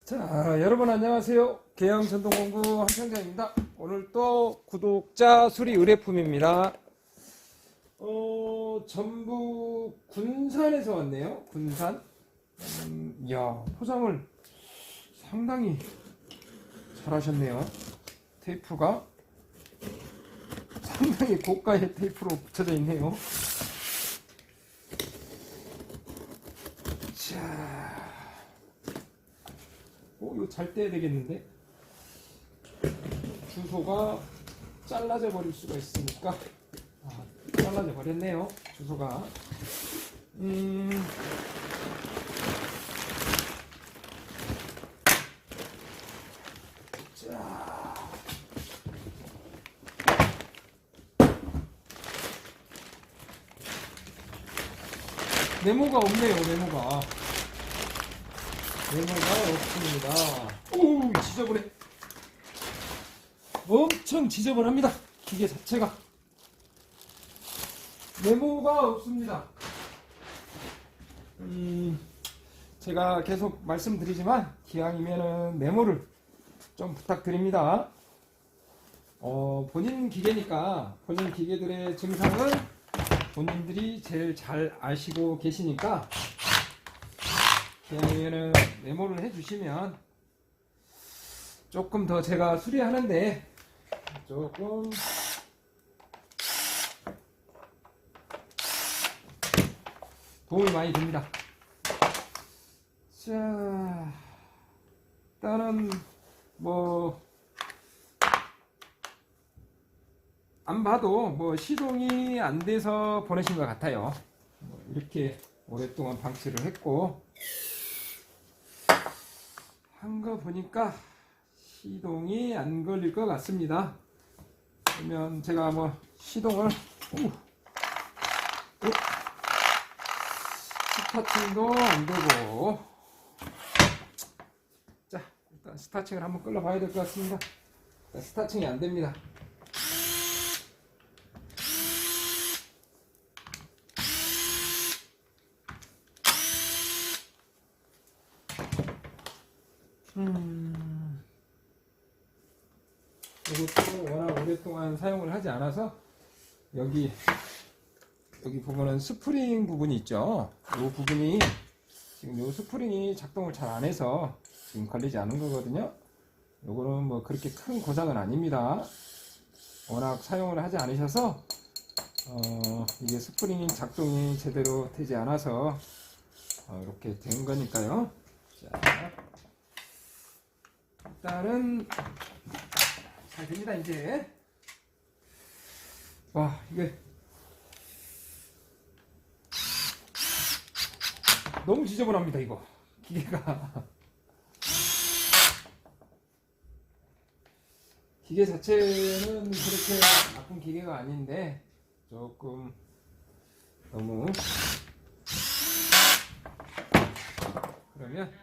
자, 여러분 안녕하세요. 계양전동공구 한평장입니다. 오늘 또 구독자 수리 의뢰품입니다. 전북 군산에서 왔네요. 군산. 이야, 포장을 상당히 잘 하셨네요. 테이프가 상당히 고가의 테이프로 붙여져 있네요. 자, 이거 잘 떼야 되겠는데? 주소가 잘라져 버릴 수가 있으니까. 잘라져 버렸네요. 주소가. 자, 네모가 없네요. 네모가 없습니다. 오, 지저분해. 엄청 지저분합니다. 기계 자체가. 네모가 없습니다. 제가 계속 말씀드리지만 기왕이면은 네모를 좀 부탁드립니다. 본인 기계니까 본인 기계들의 증상은 본인들이 제일 잘 아시고 계시니까 기왕이면은 네모를 해주시면 조금 더 제가 수리하는데 조금 도움이 많이 됩니다. 자, 일단은 안 봐도 시동이 안 돼서 보내신 것 같아요. 이렇게 오랫동안 방치를 했고 한 거 보니까 시동이 안 걸릴 것 같습니다. 그러면 제가 시동을 스타팅도 안 되고, 자, 일단 스타팅을 한번 끌어 봐야 될 것 같습니다. 스타팅이 안 됩니다. 이것도 워낙 오랫동안 사용을 하지 않아서 여기 부분은 스프링 부분이 있죠. 이 부분이 지금 이 스프링이 작동을 잘 안 해서 지금 걸리지 않은 거거든요. 요거는 그렇게 큰 고장은 아닙니다. 워낙 사용을 하지 않으셔서 이게 스프링이 작동이 제대로 되지 않아서 이렇게 된 거니까요. 자, 일단은 잘 됩니다. 이제 와, 이게 너무 지저분합니다. 이거 기계가 기계 자체는 그렇게 나쁜 기계가 아닌데 조금 너무, 그러면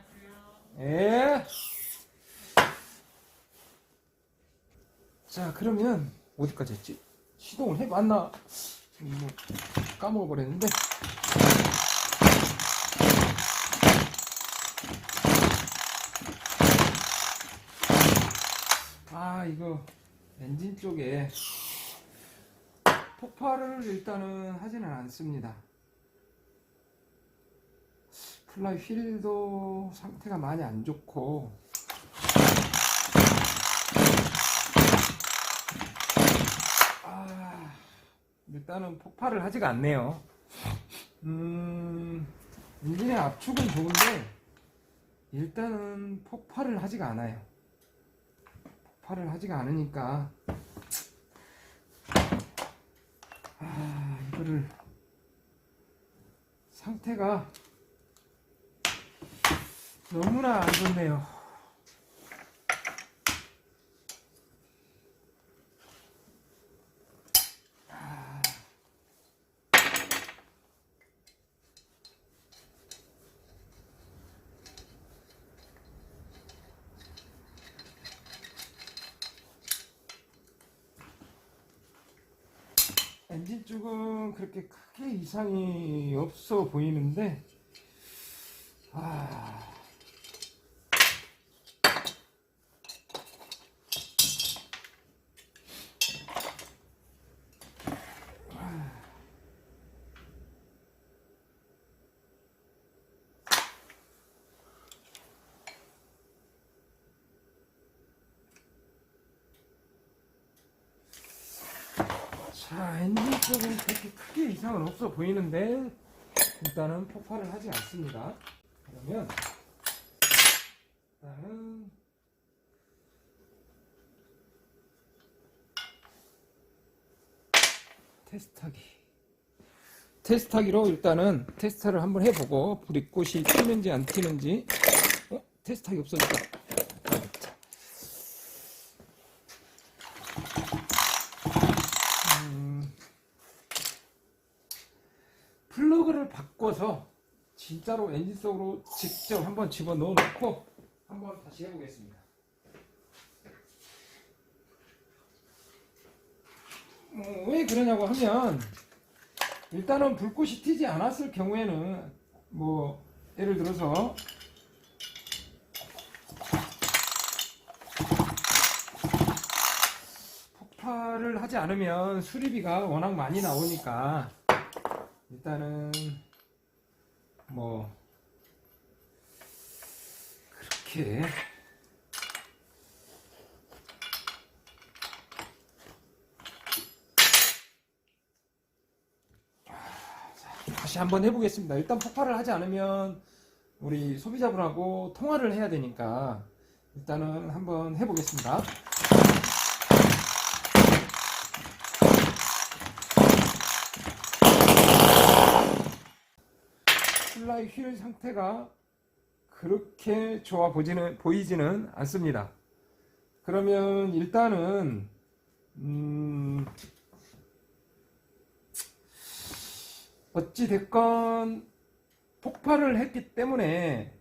자, 그러면 어디까지 했지? 시동을 해봤나? 까먹어버렸는데. 이거 엔진 쪽에 폭발을 일단은 하지는 않습니다. 플라이 휠도 상태가 많이 안 좋고, 일단은 폭발을 하지가 않네요. 엔진의 압축은 좋은데 일단은 폭발을 하지가 않아요. 폭발을 하지가 않으니까 이거를 상태가 너무나 안 좋네요. 엔진 쪽은 그렇게 크게 이상이 없어 보이는데 자, 엔진 쪽은 그렇게 크게 이상은 없어 보이는데 일단은 폭발을 하지 않습니다. 그러면 일단은 테스트하기로 일단은 테스트를 한번 해보고 불꽃이 튀는지 안 튀는지. 테스트하기 없어졌다. 플러그를 바꿔서 진짜로 엔진 속으로 직접 한번 집어넣어 놓고 한번 다시 해보겠습니다. 왜 그러냐고 하면 일단은 불꽃이 튀지 않았을 경우에는 뭐 예를 들어서 폭발을 하지 않으면 수리비가 워낙 많이 나오니까 일단은 뭐 그렇게 다시 한번 해보겠습니다. 일단 폭발을 하지 않으면 우리 소비자분하고 통화를 해야 되니까 일단은 한번 해보겠습니다. 플라이 휠 상태가 그렇게 좋아 보이지는 않습니다. 그러면 일단은 어찌됐건 폭발을 했기 때문에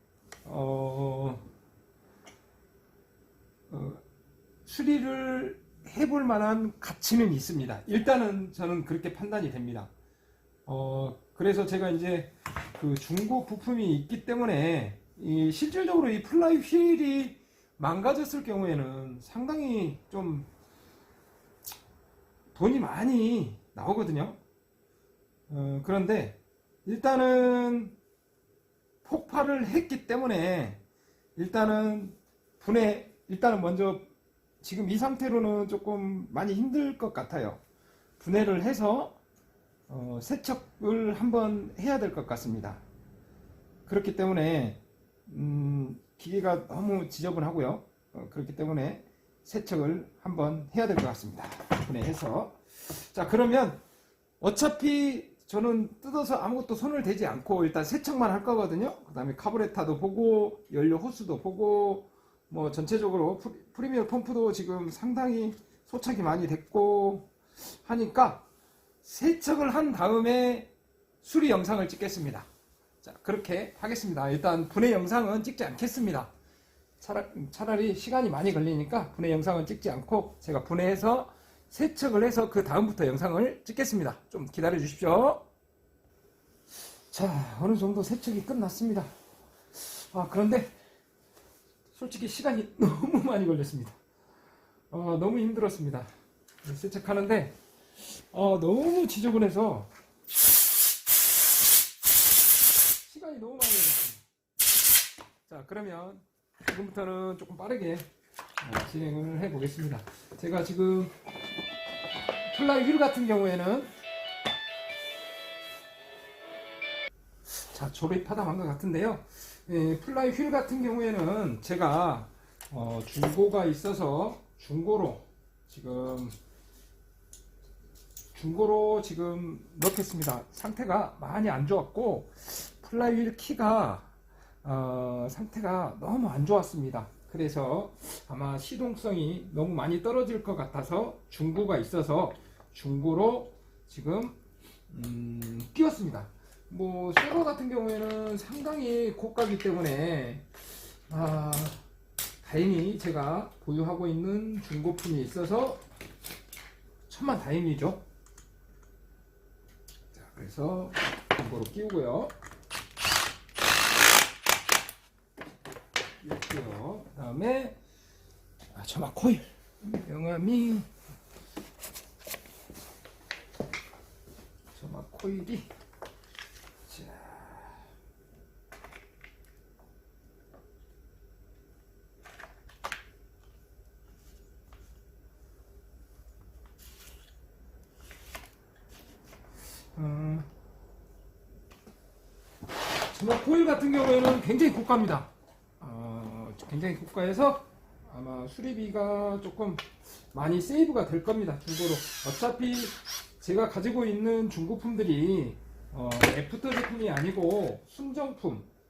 수리를 해볼 만한 가치는 있습니다. 일단은 저는 그렇게 판단이 됩니다. 그래서 제가 이제 그 중고 부품이 있기 때문에 실질적으로 이 플라이 휠이 망가졌을 경우에는 상당히 좀 돈이 많이 나오거든요. 그런데 일단은 폭발을 했기 때문에 일단은 일단은 먼저 지금 이 상태로는 조금 많이 힘들 것 같아요. 분해를 해서 세척을 한번 해야 될 것 같습니다. 그렇기 때문에 기계가 너무 지저분하고요. 그렇기 때문에 세척을 한번 해야 될 것 같습니다. 분해해서. 자, 그러면 어차피 저는 뜯어서 아무것도 손을 대지 않고 일단 세척만 할 거거든요. 그 다음에 카부레타도 보고 연료 호스도 보고 뭐 전체적으로 프리미엄 펌프도 지금 상당히 소착이 많이 됐고 하니까 세척을 한 다음에 수리 영상을 찍겠습니다. 자, 그렇게 하겠습니다. 일단 분해 영상은 찍지 않겠습니다. 차라리 시간이 많이 걸리니까 분해 영상은 찍지 않고 제가 분해해서 세척을 해서 그 다음부터 영상을 찍겠습니다. 좀 기다려 주십시오. 자, 어느 정도 세척이 끝났습니다. 그런데 솔직히 시간이 너무 많이 걸렸습니다. 너무 힘들었습니다. 세척하는데 너무 지저분해서 시간이 너무 많이 걸렸습니다. 자, 그러면 지금부터는 조금 빠르게 진행을 해 보겠습니다. 제가 지금 플라이 휠 같은 경우에는 자, 조립하다 만 것 같은데요. 플라이 휠 같은 경우에는 제가 중고가 있어서 중고로 지금 넣겠습니다. 상태가 많이 안 좋았고 플라이 휠 키가 상태가 너무 안 좋았습니다. 그래서 아마 시동성이 너무 많이 떨어질 것 같아서 중고가 있어서 중고로 지금 끼웠습니다. 뭐 새거 같은 경우에는 상당히 고가이기 때문에 다행히 제가 보유하고 있는 중고품이 있어서 천만다행이죠. 자, 그래서 중고로 끼우고요. 이렇게요. 그 다음에 점막 코일 명암이 점막 코일이 코일 같은 경우에는 굉장히 고가입니다. 굉장히 고가해서 아마 수리비가 조금 많이 세이브가 될 겁니다. 중고로. 어차피 제가 가지고 있는 중고품들이 애프터 제품이 아니고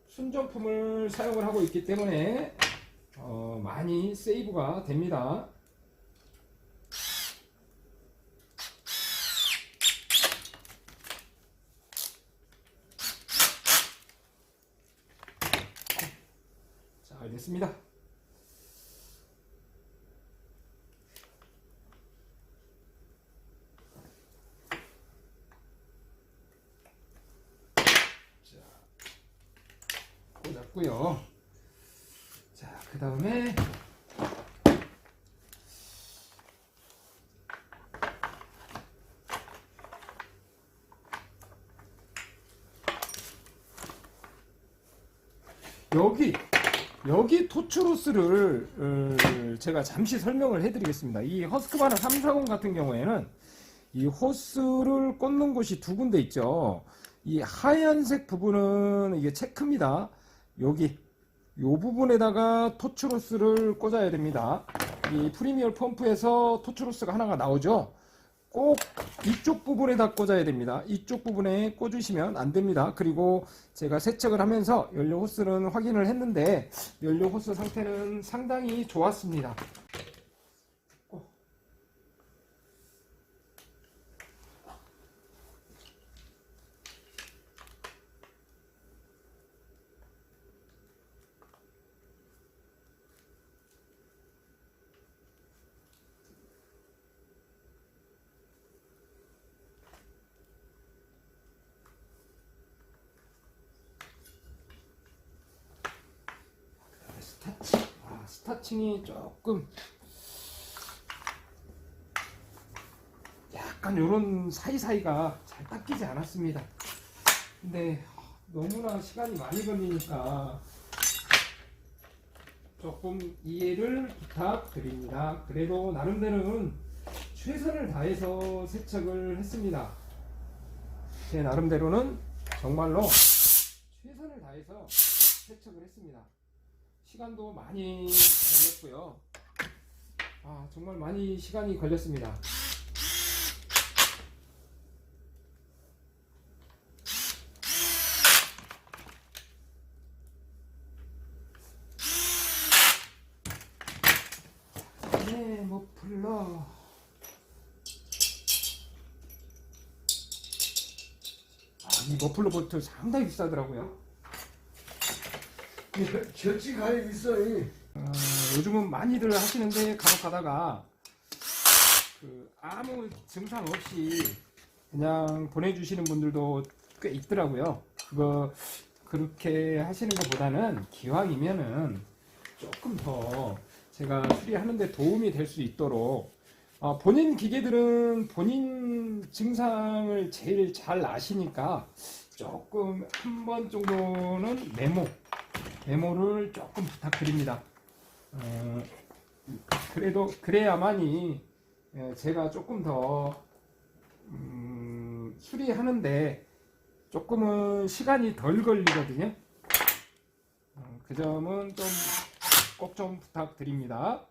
순정품을 사용을 하고 있기 때문에 많이 세이브가 됩니다. 자, 됐습니다. 꽂았고요. 자, 그 다음에 여기 토츠로스를 제가 잠시 설명을 해드리겠습니다. 이 허스크바나 340 같은 경우에는 이 호스를 꽂는 곳이 두 군데 있죠. 이 하얀색 부분은 이게 체크입니다. 여기 요 부분에다가 토츠로스를 꽂아야 됩니다. 이 프리미엄 펌프에서 토츠로스가 하나가 나오죠. 꼭 이쪽 부분에다 꽂아야 됩니다. 이쪽 부분에 꽂으시면 안 됩니다. 그리고 제가 세척을 하면서 연료 호스는 확인을 했는데 연료 호스 상태는 상당히 좋았습니다. 스타칭이 조금 약간 요런 사이사이가 잘 닦이지 않았습니다. 근데 너무나 시간이 많이 걸리니까 조금 이해를 부탁드립니다. 그래도 나름대로는 최선을 다해서 세척을 했습니다. 제 나름대로는 정말로 최선을 다해서 세척을 했습니다. 시간도 많이 걸렸고요. 정말 많이 시간이 걸렸습니다. 네, 머플러. 이 머플러 볼트 상당히 비싸더라고요. 저치 가입 있어. 요즘은 많이들 하시는데 간혹 가다가 아무 증상 없이 그냥 보내주시는 분들도 꽤 있더라고요. 그렇게 하시는 것보다는 기왕이면은 조금 더 제가 수리하는데 도움이 될 수 있도록 본인 기계들은 본인 증상을 제일 잘 아시니까 조금 한 번 정도는 메모를 조금 부탁드립니다. 그래야만이 제가 조금 더 수리하는데 조금은 시간이 덜 걸리거든요. 그 점은 좀 꼭 좀 부탁드립니다.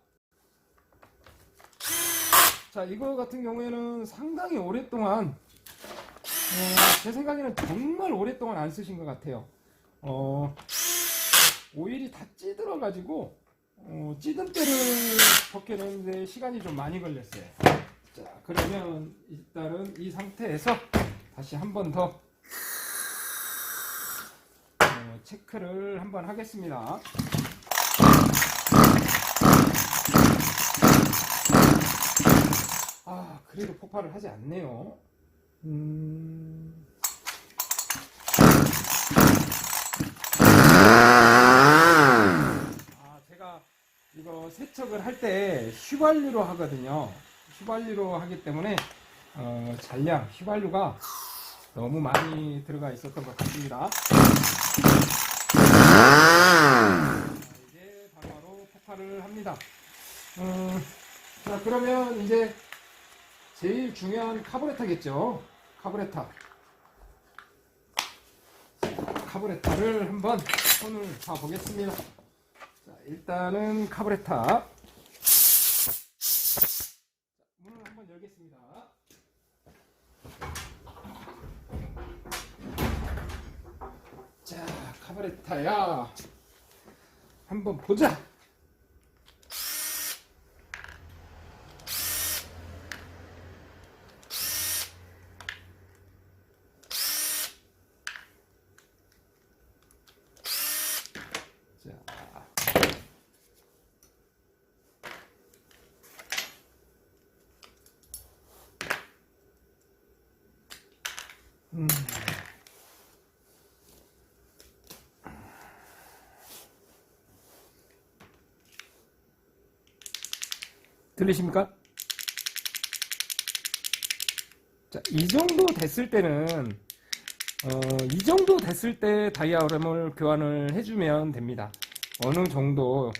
자, 이거 같은 경우에는 상당히 오랫동안 제 생각에는 정말 오랫동안 안 쓰신 것 같아요. 오일이 다 찌들어 가지고 찌든 때를 벗겨내는데 시간이 좀 많이 걸렸어요. 자, 그러면 일단은 이 상태에서 다시 한 번 더 체크를 한번 하겠습니다. 그래도 폭발을 하지 않네요. 제가 이거 세척을 할 때 휘발유로 하거든요. 휘발유로 하기 때문에 잔량 휘발유가 너무 많이 들어가 있었던 것 같습니다. 이제 바로 폭발을 합니다. 자, 그러면 이제 제일 중요한 카부레터겠죠. 카부레터 카브레타를 한번 손을 봐 보겠습니다. 자, 일단은 카브레타 문을 한번 열겠습니다. 자, 카브레타야 한번 보자. 들리십니까? 자, 이 정도 됐을 때는 이 정도 됐을 때 다이아램을 교환을 해주면 됩니다. 어느 정도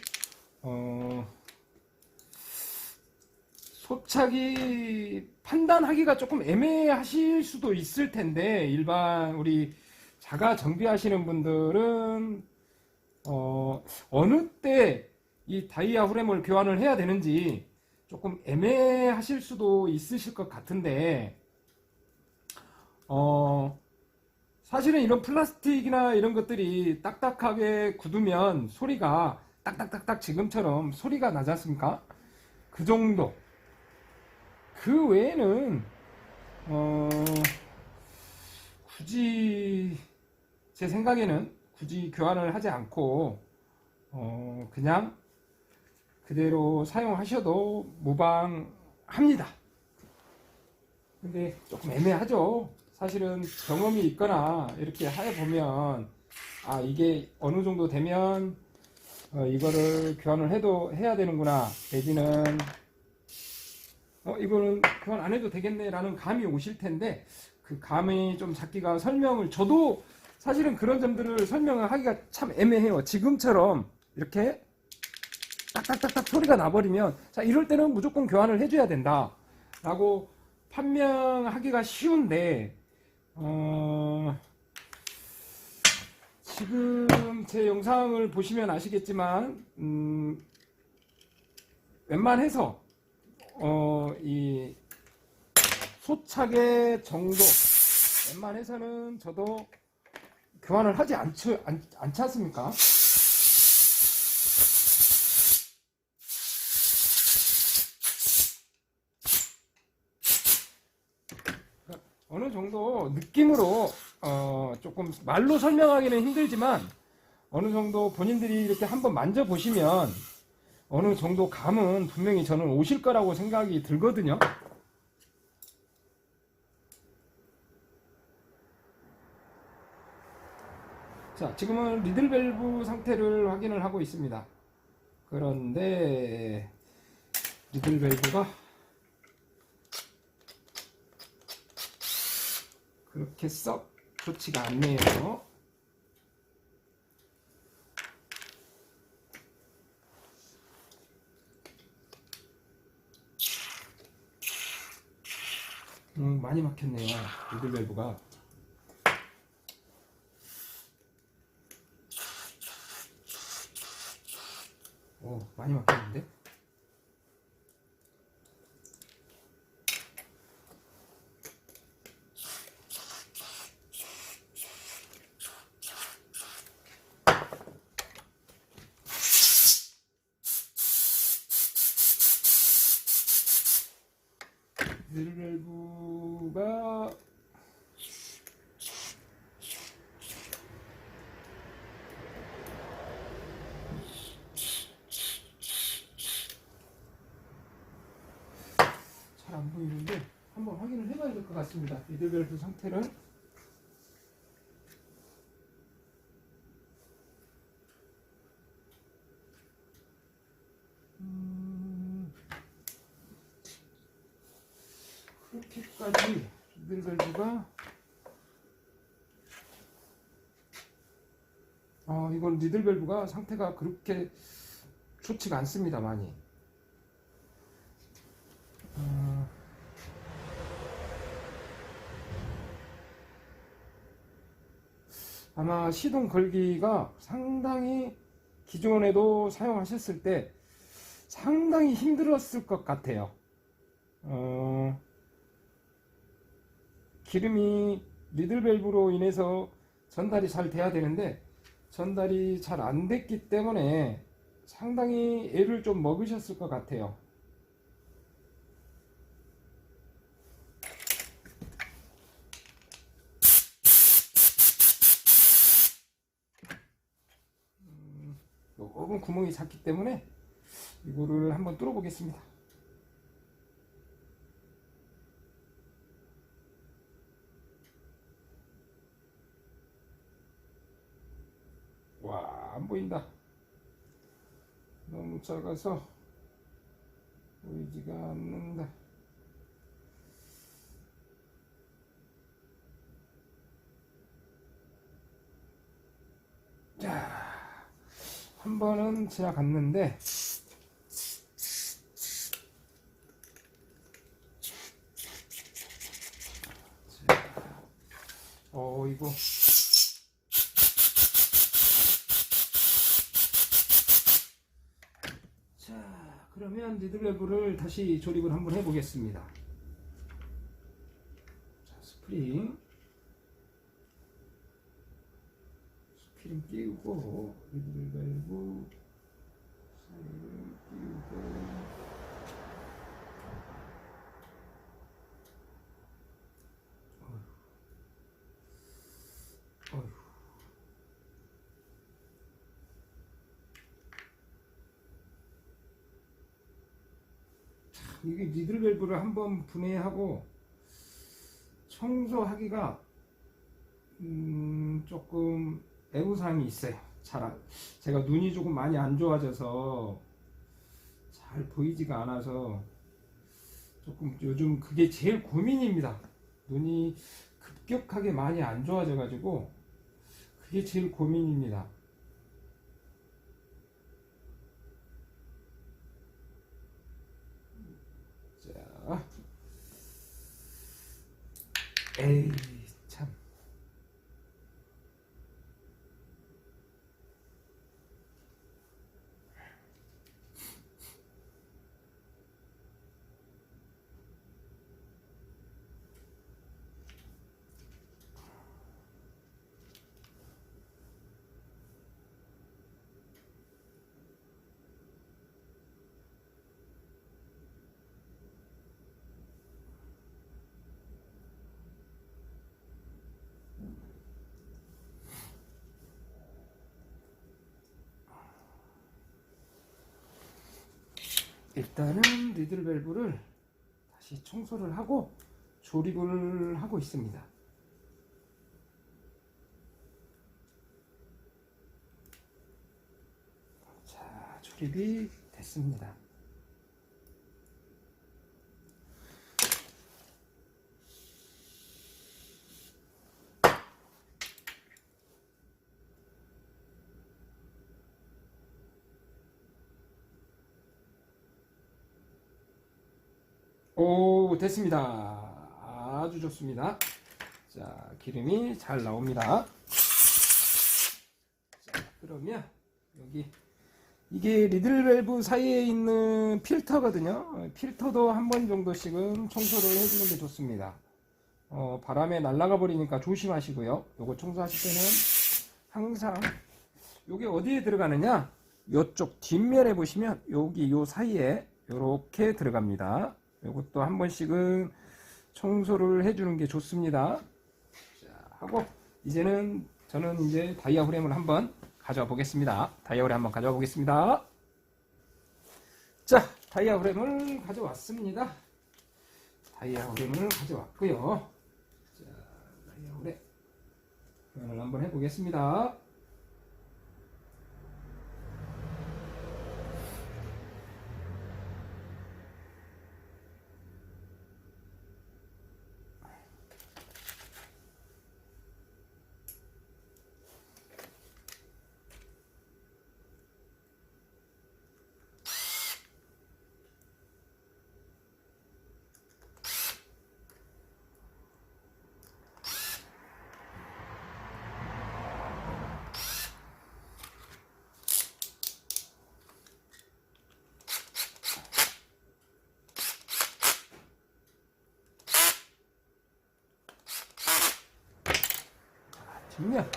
소착이 판단하기가 조금 애매하실 수도 있을 텐데 일반 우리 자가 정비하시는 분들은 어느 때 이 다이아 후레몰 교환을 해야 되는지 조금 애매하실 수도 있으실 것 같은데 사실은 이런 플라스틱이나 이런 것들이 딱딱하게 굳으면 소리가 딱딱딱딱 지금처럼 소리가 나지 않습니까? 그 정도. 그 외에는 굳이 제 생각에는 굳이 교환을 하지 않고 그냥 그대로 사용하셔도 무방합니다. 근데 조금 애매하죠. 사실은 경험이 있거나 이렇게 해보면 아 이게 어느 정도 되면 이거를 교환을 해야 되는구나, 내지는 이거는 교환 안 해도 되겠네 라는 감이 오실 텐데 그 감이 좀 잡기가 저도 사실은 그런 점들을 설명을 하기가 참 애매해요. 지금처럼 이렇게 딱딱딱딱 소리가 나버리면 자 이럴 때는 무조건 교환을 해줘야 된다 라고 판명하기가 쉬운데 지금 제 영상을 보시면 아시겠지만 웬만해서 이 소착의 정도 웬만해서는 저도 교환을 하지 않지 않습니까? 어느 정도 느낌으로 조금 말로 설명하기는 힘들지만 어느 정도 본인들이 이렇게 한번 만져보시면 어느 정도 감은 분명히 저는 오실 거라고 생각이 들거든요. 자, 지금은 리들밸브 상태를 확인을 하고 있습니다. 그런데 리들밸브가 그렇게 썩 좋지가 않네요. 많이 막혔네요. 리들밸브가. 많이 막혔는데? 리들밸브가 잘 안 보이는데 한번 확인을 해봐야 될 것 같습니다. 리들밸브 상태를. 그렇게까지 리들밸브가 이건 리들밸브가 상태가 그렇게 좋지가 않습니다. 많이. 아마 시동 걸기가 상당히 기존에도 사용하셨을 때 상당히 힘들었을 것 같아요. 기름이 리들밸브로 인해서 전달이 잘 돼야 되는데 전달이 잘 안 됐기 때문에 상당히 애를 좀 먹으셨을 것 같아요. 조금 구멍이 작기 때문에 이거를 한번 뚫어 보겠습니다. 와, 안 보인다. 너무 작아서 보이지가 않는다. 자, 한 번은 지나갔는데 이거 자, 그러면 리들밸브를 다시 조립을 한번 해 보겠습니다. 자, 스프링 끼우고 리들밸브 사이를 끼우고 이게 니들밸브를 한번 분해하고 청소하기가 조금 애로사항이 있어요. 제가 눈이 조금 많이 안 좋아져서 잘 보이지가 않아서 조금 요즘 그게 제일 고민입니다. 눈이 급격하게 많이 안 좋아져 가지고 그게 제일 고민입니다. 자, 에이 참. 일단은 리들밸브를 다시 청소를 하고 조립을 하고 있습니다. 자, 조립이 됐습니다. 오, 됐습니다. 아주 좋습니다. 자, 기름이 잘 나옵니다. 자, 그러면 여기 이게 리들밸브 사이에 있는 필터거든요. 필터도 한 번 정도씩은 청소를 해주는 게 좋습니다. 바람에 날아가 버리니까 조심하시고요. 요거 청소하실 때는 항상 요게 어디에 들어가느냐, 요쪽 뒷면에 보시면 여기 요 사이에 요렇게 들어갑니다. 요것도 한 번씩은 청소를 해주는 게 좋습니다. 자, 하고 이제는 저는 이제 다이아 프레임을 한번 가져와 보겠습니다. 다이아 프레임 한번 가져와 보겠습니다. 자, 다이아 프레임을 가져왔습니다. 다이아 프레임을 가져왔고요. 자, 다이아 프레임을 한번 해보겠습니다. 뒷면.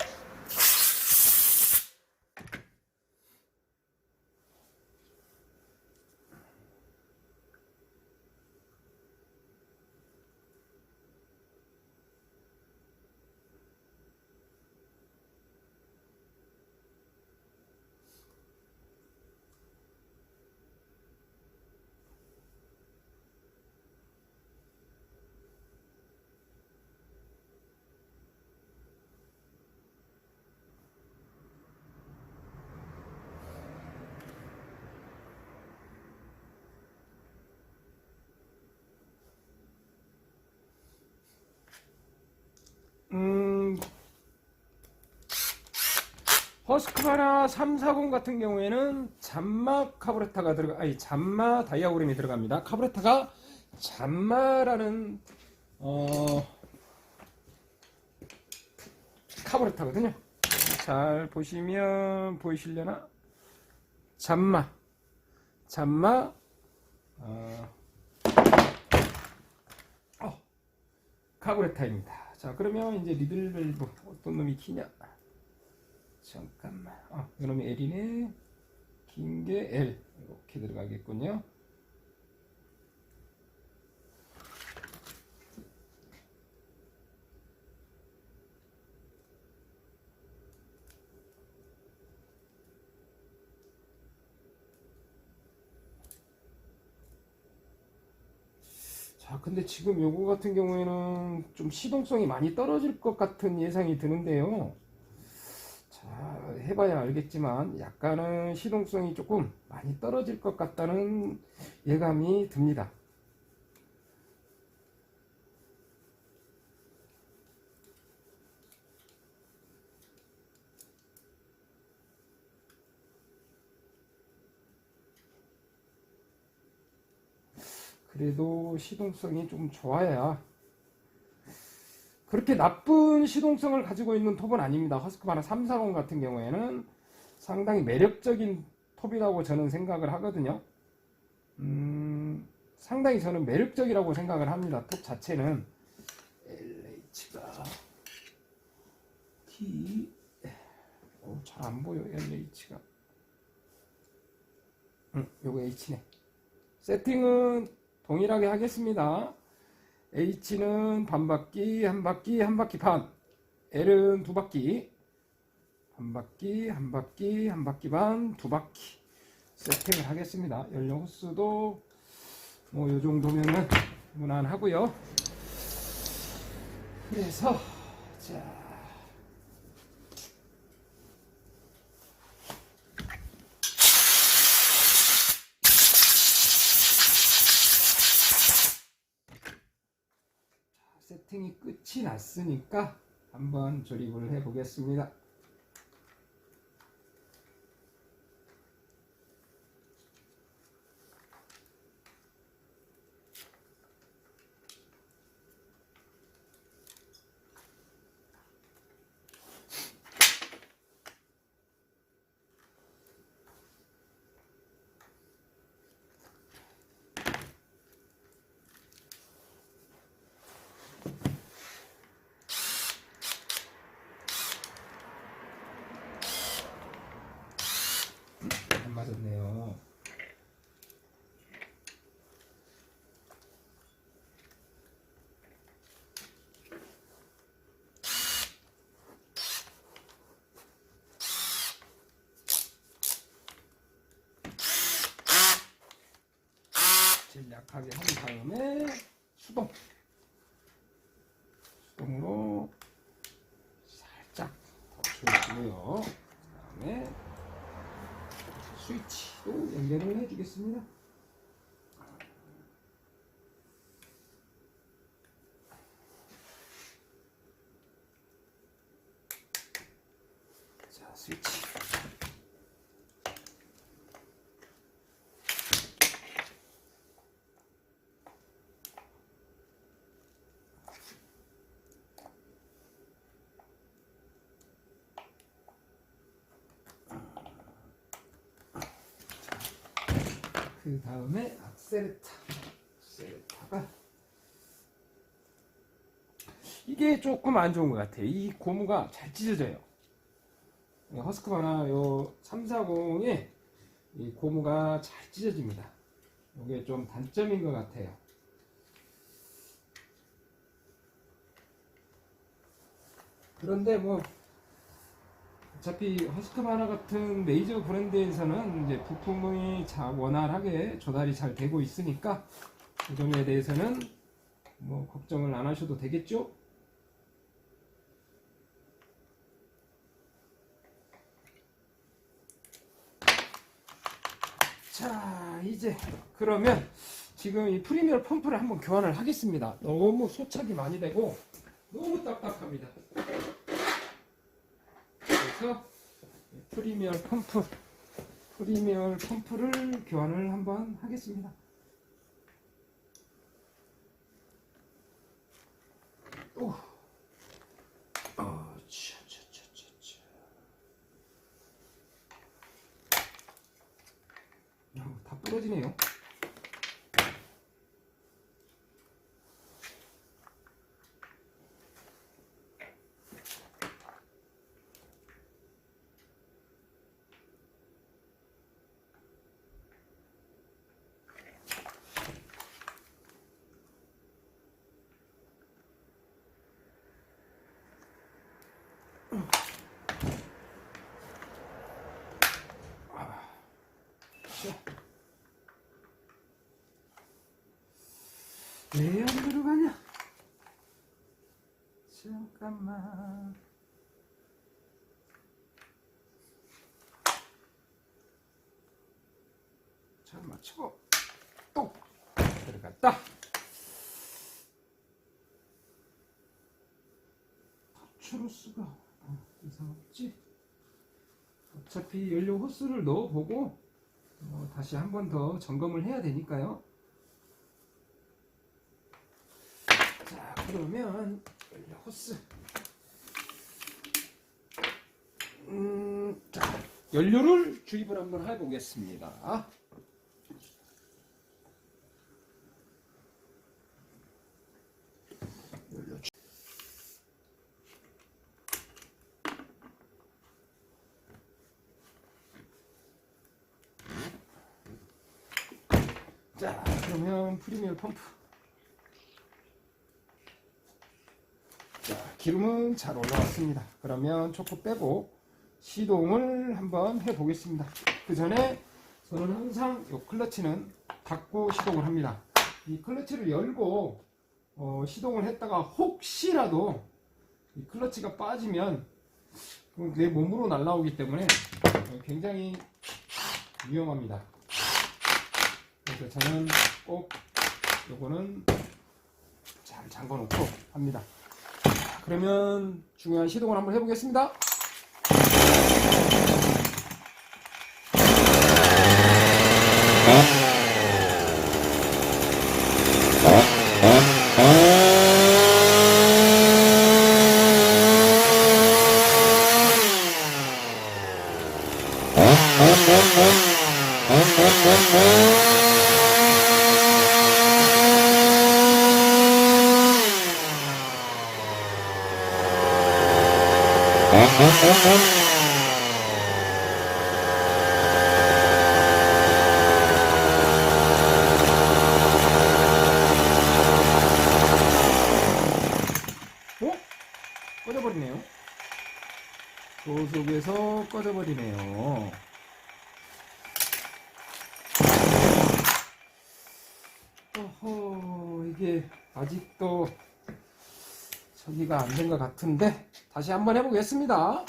허스크바나 340 같은 경우에는 잠마 카브레타가 잠마 다이아그램이 들어갑니다. 카브레타가 잠마라는 카브레타거든요. 잘 보시면 보이시려나? 잠마 카브레타입니다. 자, 그러면 이제 리들밸브 어떤 놈이 키냐? 잠깐만. 이놈이 L이네. 긴 게 L. 이렇게 들어가겠군요. 자, 근데 지금 요거 같은 경우에는 좀 시동성이 많이 떨어질 것 같은 예상이 드는데요. 자, 해봐야 알겠지만 약간은 시동성이 조금 많이 떨어질 것 같다는 예감이 듭니다. 그래도 시동성이 좀 좋아야, 그렇게 나쁜 시동성을 가지고 있는 톱은 아닙니다. 허스크바나 340 같은 경우에는 상당히 매력적인 톱이라고 저는 생각을 하거든요. 상당히 저는 매력적이라고 생각을 합니다. 톱 자체는. LH가 잘 안 보여. LH가 요거 H네. 세팅은 동일하게 하겠습니다. H는 반바퀴, 한 바퀴, 한 바퀴 반. L은 두 바퀴. 한 바퀴, 한 바퀴, 한 바퀴 반, 두 바퀴. 세팅을 하겠습니다. 연료 호스도 뭐 요 정도면은 무난하고요. 그래서 자, 세팅이 끝이 났으니까 한번 조립을 해 보겠습니다. 안 맞았네요. 제일 약하게 한 다음에 수동으로 살짝 덮쳐주고요. 그 다음에 스위치도 연결을 해주겠습니다. 자, 스위치. 그 다음에 악셀레타가 이게 조금 안 좋은 것 같아요. 이 고무가 잘 찢어져요. 허스크바나 요 340에 이 고무가 잘 찢어집니다. 이게 좀 단점인 것 같아요. 그런데 뭐 어차피 허스크바나 같은 메이저 브랜드에서는 이제 부품이 원활하게 조달이 잘 되고 있으니까 그 점에 대해서는 뭐 걱정을 안 하셔도 되겠죠? 자, 이제 그러면 지금 이 프리미엄 펌프를 한번 교환을 하겠습니다. 너무 소착이 많이 되고 너무 딱딱합니다. 그래서 프리미엄 펌프를 교환을 한번 하겠습니다. 오. 다 부러지네요. 왜 안 들어가냐? 잠깐만. 잘 맞추고 또 들어갔다. 파츠로스가 이상 없지? 어차피 연료 호스를 넣어보고 다시 한 번 더 점검을 해야 되니까요. 자, 그러면 연료 호스 자, 연료를 주입을 한번 해보겠습니다. 자, 그러면 프리미엄 펌프. 자, 기름은 잘 올라왔습니다. 그러면 초코 빼고 시동을 한번 해 보겠습니다. 그 전에 저는 항상 이 클러치는 닫고 시동을 합니다. 이 클러치를 열고 시동을 했다가 혹시라도 이 클러치가 빠지면 내 몸으로 날아오기 때문에 굉장히 위험합니다. 그래서 저는 꼭 요거는 잘 잠궈 놓고 합니다. 그러면 중요한 시동을 한번 해보겠습니다. 꺼져버리네요. 고속에서 꺼져버리네요. 이게 아직도 저기가 안 된 것 같은데 다시 한번 해보겠습니다.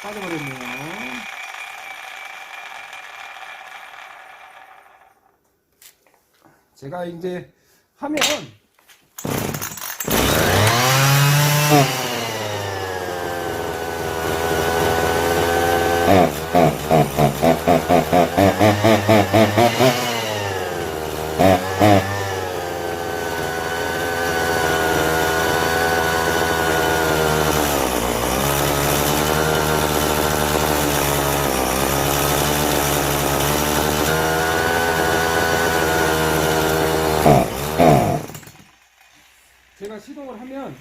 빠져버렸네요. 제가 이제 하면 시동을 하면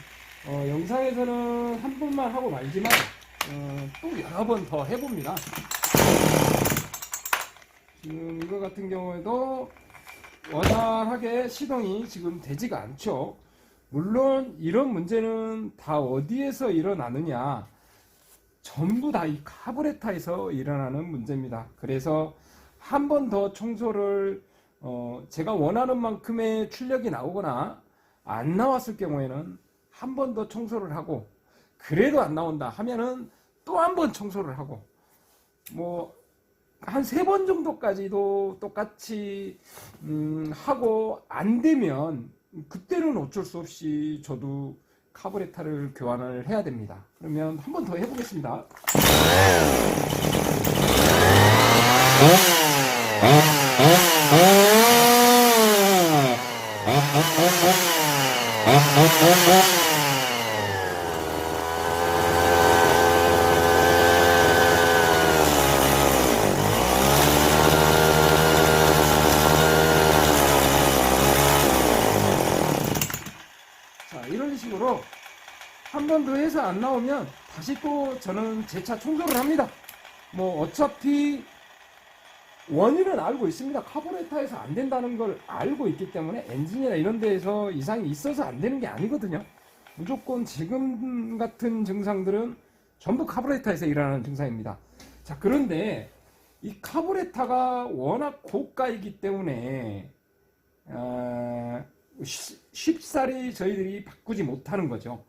영상에서는 한 번만 하고 말지만 또 여러 번 더 해봅니다. 지금 이거 같은 경우에도 원활하게 시동이 지금 되지가 않죠. 물론 이런 문제는 다 어디에서 일어나느냐, 전부 다 이 카부레터에서 일어나는 문제입니다. 그래서 한 번 더 청소를 제가 원하는 만큼의 출력이 나오거나 안 나왔을 경우에는 한 번 더 청소를 하고, 그래도 안 나온다 하면은 또 한 번 청소를 하고, 뭐 한 3번 정도까지도 똑같이 하고 안 되면 그때는 어쩔 수 없이 저도 카부레터를 교환을 해야 됩니다. 그러면 한 번 더 해보겠습니다. 자, 이런 식으로 한 번 더 해서 안 나오면 다시 또 저는 제 차 청소를 합니다. 뭐 어차피 원인은 알고 있습니다. 카부레터에서 안 된다는 걸 알고 있기 때문에 엔진이나 이런 데에서 이상이 있어서 안 되는 게 아니거든요. 무조건 지금 같은 증상들은 전부 카부레터에서 일어나는 증상입니다. 자, 그런데 이 카부레터가 워낙 고가이기 때문에 쉽사리 저희들이 바꾸지 못하는 거죠.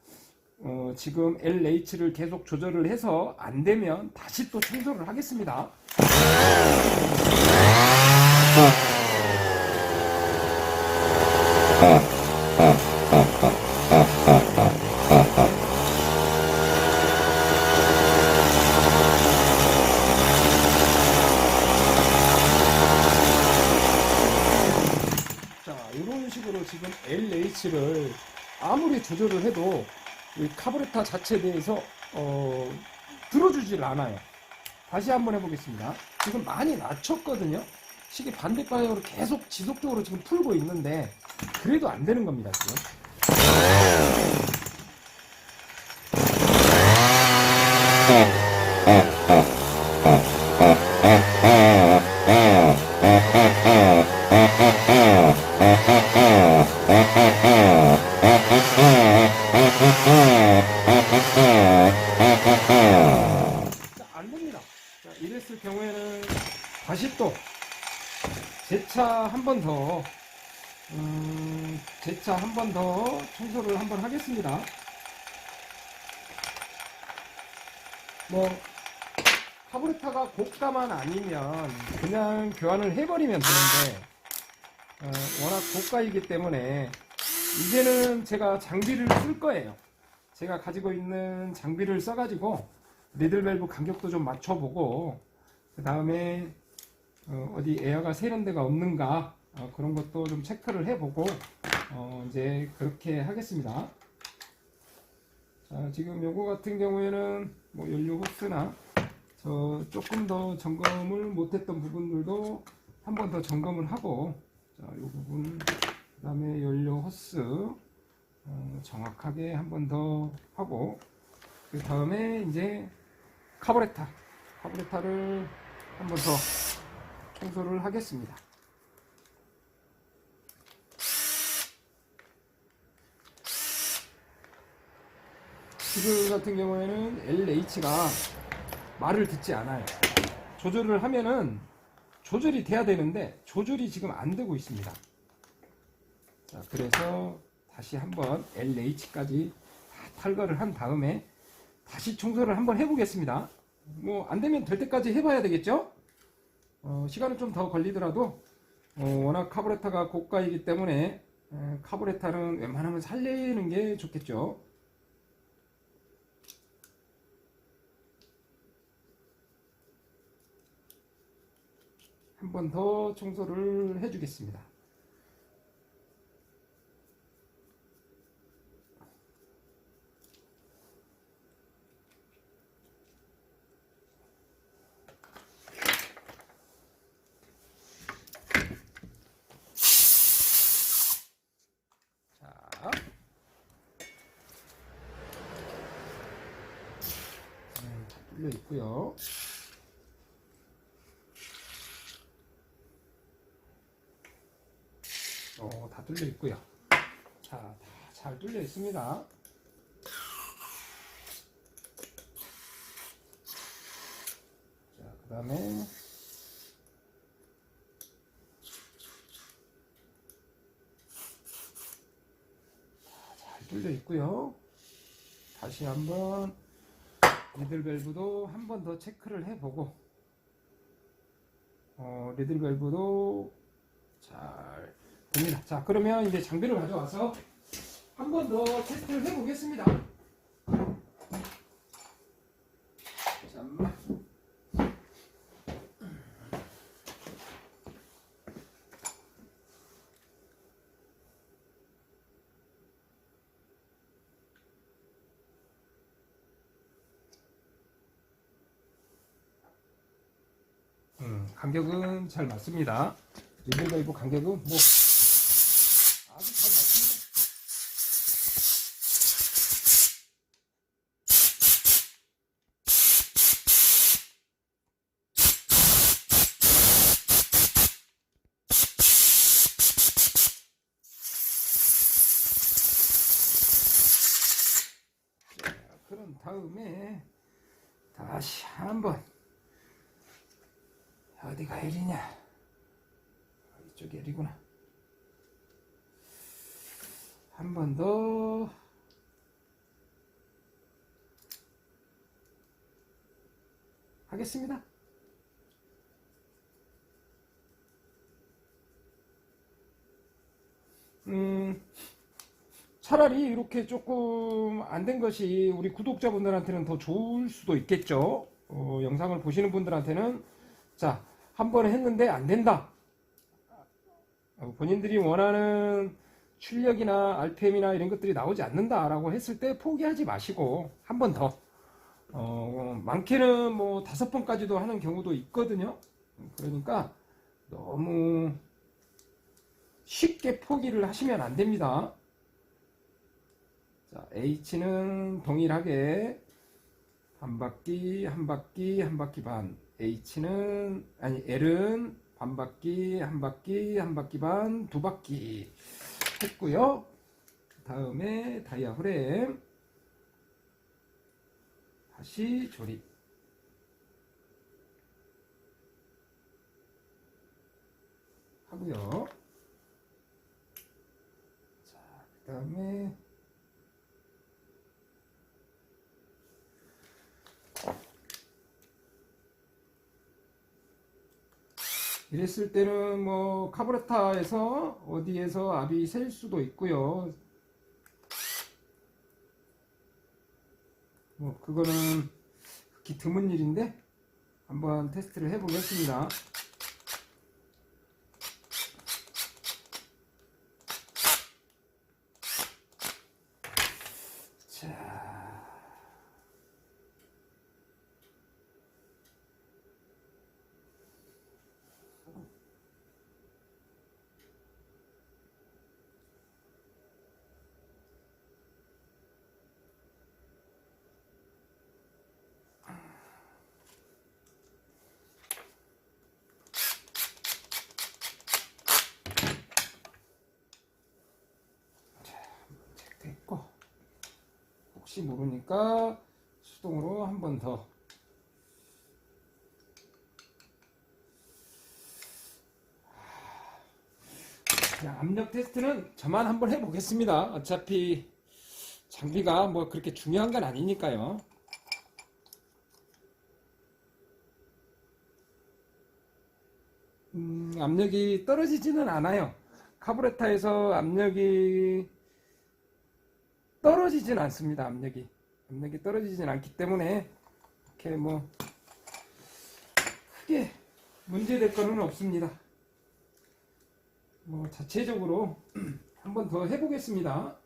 지금 LH를 계속 조절을 해서 안 되면 다시 또 청소를 하겠습니다. 자, 이런 식으로 지금 LH를 아무리 조절을 해도 이 카부레터 자체에 대해서 들어주질 않아요. 다시 한번 해보겠습니다. 지금 많이 낮췄거든요. 시계 반대 방향으로 계속 지속적으로 지금 풀고 있는데 그래도 안 되는 겁니다, 지금. 안 됩니다. 자, 이랬을 경우에는 다시 또 제 차 한 번 더, 제 차 한 번 더 청소를 한번 하겠습니다. 뭐, 카부레터가 고가만 아니면 그냥 교환을 해버리면 되는데, 워낙 고가이기 때문에 이제는 제가 장비를 쓸 거예요. 제가 가지고 있는 장비를 써가지고 니들 밸브 간격도 좀 맞춰보고, 그 다음에 어디 에어가 새는 데가 없는가 그런 것도 좀 체크를 해보고 이제 그렇게 하겠습니다. 자, 지금 요거 같은 경우에는 뭐 연료 호스나 저 조금 더 점검을 못했던 부분들도 한 번 더 점검을 하고, 자, 요 부분 그 다음에 연료 호스 정확하게 한 번 더 하고, 그 다음에 이제 카부레터를 한 번 더 청소를 하겠습니다. 지금 같은 경우에는 LH가 말을 듣지 않아요. 조절을 하면은 조절이 돼야 되는데 조절이 지금 안 되고 있습니다. 자, 그래서 다시 한번 LH까지 탈거를 한 다음에 다시 청소를 한번 해보겠습니다. 뭐 안 되면 될 때까지 해봐야 되겠죠? 시간은 좀 더 걸리더라도 워낙 카부레터가 고가이기 때문에 카부레터는 웬만하면 살리는 게 좋겠죠. 한 번 더 청소를 해주겠습니다. 뚫려 있고요. 다 뚫려 있고요. 자, 다 잘 뚫려 있습니다. 자, 그 다음에 잘 뚫려 있고요. 다시 한번 리들 밸브도 한 번 더 체크를 해보고, 리들 밸브도 잘 됩니다. 자, 그러면 이제 장비를 가져와서 한 번 더 테스트를 해보겠습니다. 잠깐만. 간격은 잘 맞습니다. 리들 밸브 간격은 뭐 아주 잘 맞습니다. 자, 그런 다음에 다시 한번, 어디가 L이냐? 이쪽이 L이구나. 한 번 더 하겠습니다. 차라리 이렇게 조금 안 된 것이 우리 구독자분들한테는 더 좋을 수도 있겠죠. 영상을 보시는 분들한테는, 자, 한 번에 했는데 안 된다. 본인들이 원하는 출력이나 RPM이나 이런 것들이 나오지 않는다라고 했을 때 포기하지 마시고 한 번 더. 많게는 뭐 5번까지도 하는 경우도 있거든요. 그러니까 너무 쉽게 포기를 하시면 안 됩니다. 자, H는 동일하게 한 바퀴, 한 바퀴, 한 바퀴 반. L은 반 바퀴, 한 바퀴, 한 바퀴 반, 두 바퀴 했고요. 다음에 다이아프램 다시 조립. 하고요. 자, 그 다음에 이랬을 때는 뭐 카브레타에서 어디에서 압이 셀 수도 있고요. 뭐 그거는 극히 드문 일인데 한번 테스트를 해보겠습니다. 자, 체크했고, 혹시 모르니까 수동으로 한 번 더. 그냥 압력 테스트는 저만 한번 해보겠습니다. 어차피 장비가 뭐 그렇게 중요한 건 아니니까요. 압력이 떨어지지는 않아요. 카브레타에서 압력이 떨어지진 않습니다. 압력이 떨어지진 않기 때문에 이렇게 뭐 크게 문제될 거는 없습니다. 뭐 자체적으로 한 번 더 해보겠습니다.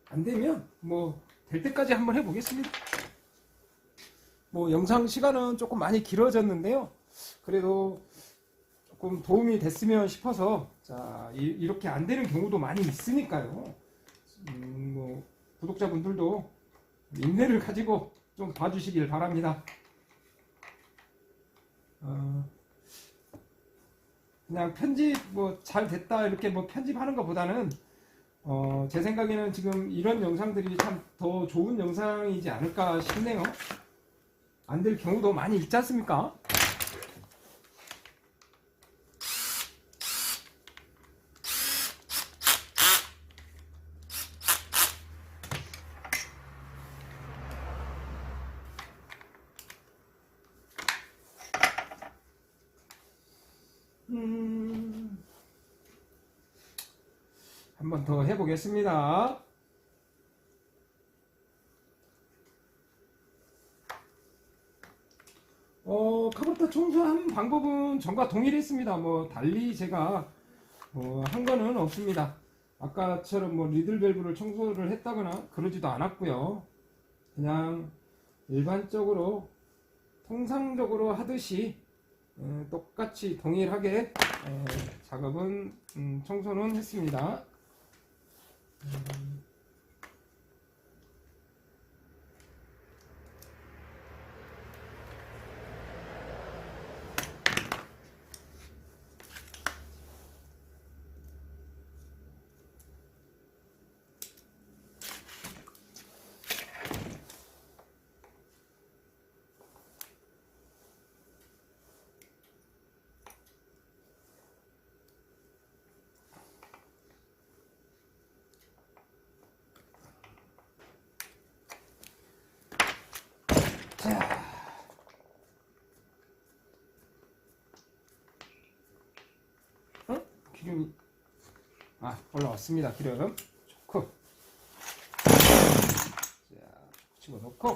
안 되면 뭐 될 때까지 한번 해보겠습니다. 뭐 영상 시간은 조금 많이 길어졌는데요. 그래도 조금 도움이 됐으면 싶어서, 자, 이렇게 안 되는 경우도 많이 있으니까요. 뭐 구독자분들도 인내를 가지고 좀 봐주시길 바랍니다. 그냥 편집 뭐 잘 됐다 이렇게 뭐 편집하는 것보다는 제 생각에는 지금 이런 영상들이 참 더 좋은 영상이지 않을까 싶네요. 안 될 경우도 많이 있지 않습니까? 한 번 더 해보겠습니다. 카부르타 청소하는 방법은 전과 동일했습니다. 뭐 달리 제가 한 거는 없습니다. 아까처럼 뭐 리들 밸브를 청소를 했다거나 그러지도 않았고요. 그냥 일반적으로 통상적으로 하듯이 똑같이 동일하게 작업은 청소는 했습니다. 자, 기름이 올라왔습니다. 기름 좋고, 자, 집어넣고.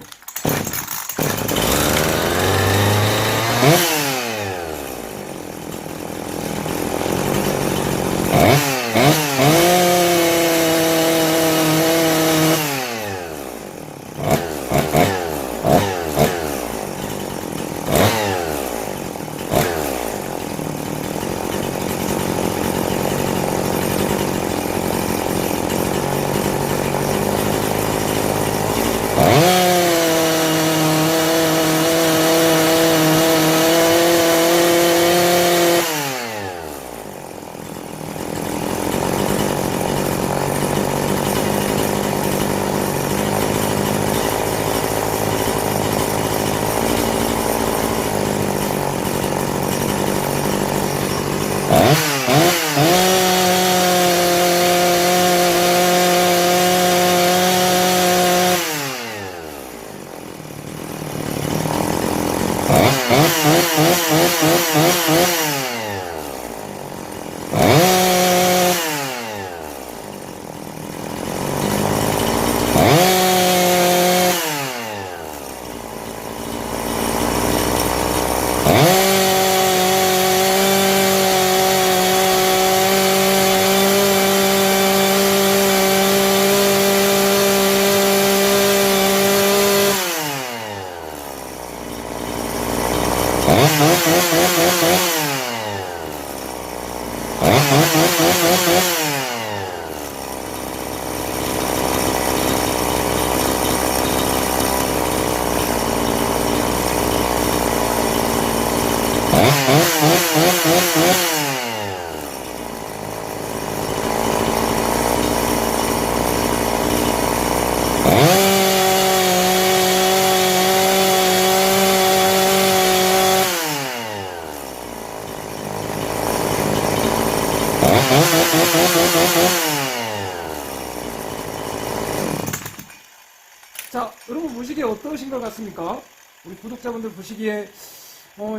자, 여러분 보시기에 어떠신 것 같습니까? 우리 구독자분들 보시기에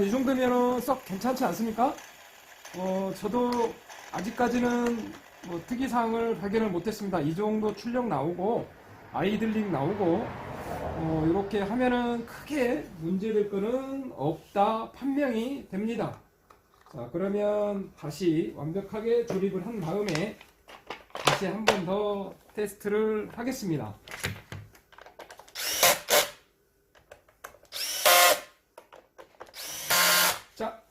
이 정도면은 썩 괜찮지 않습니까? 저도 아직까지는 뭐 특이사항을 발견을 못했습니다. 이 정도 출력 나오고 아이들링 나오고 이렇게 하면은 크게 문제될 거는 없다 판명이 됩니다. 자, 그러면 다시 완벽하게 조립을 한 다음에 다시 한 번 더 테스트를 하겠습니다. 자,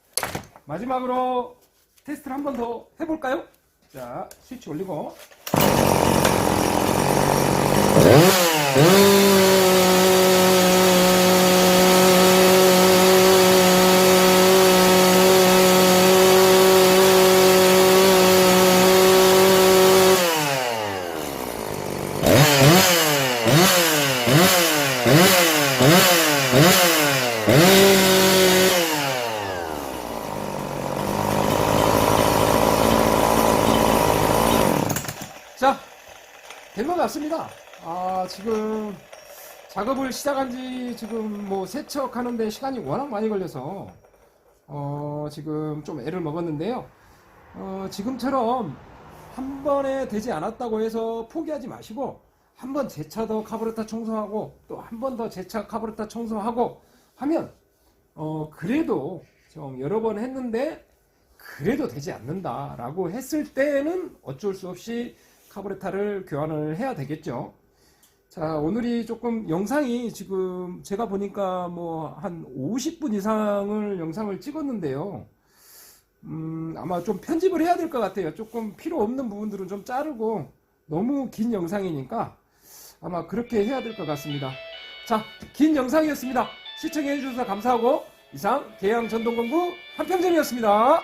마지막으로 테스트를 한 번 더 해볼까요? 자, 스위치 올리고 자, 된 것 같습니다. 지금 작업을 시작한 지 지금 뭐 세척하는데 시간이 워낙 많이 걸려서 지금 좀 애를 먹었는데요. 지금처럼 한 번에 되지 않았다고 해서 포기하지 마시고 한 번 제 차 더 카부레터 청소하고 또 한 번 더 제 차 카부레터 청소하고 하면 그래도 좀 여러 번 했는데 그래도 되지 않는다 라고 했을 때는 어쩔 수 없이 카부레터를 교환을 해야 되겠죠. 자, 오늘이 조금 영상이 지금 제가 보니까 뭐 한 50분 이상을 영상을 찍었는데요. 아마 좀 편집을 해야 될 것 같아요. 조금 필요 없는 부분들은 좀 자르고 너무 긴 영상이니까 아마 그렇게 해야 될 것 같습니다. 자, 긴 영상이었습니다. 시청해 주셔서 감사하고 이상 계양 전동공구 한평점이었습니다.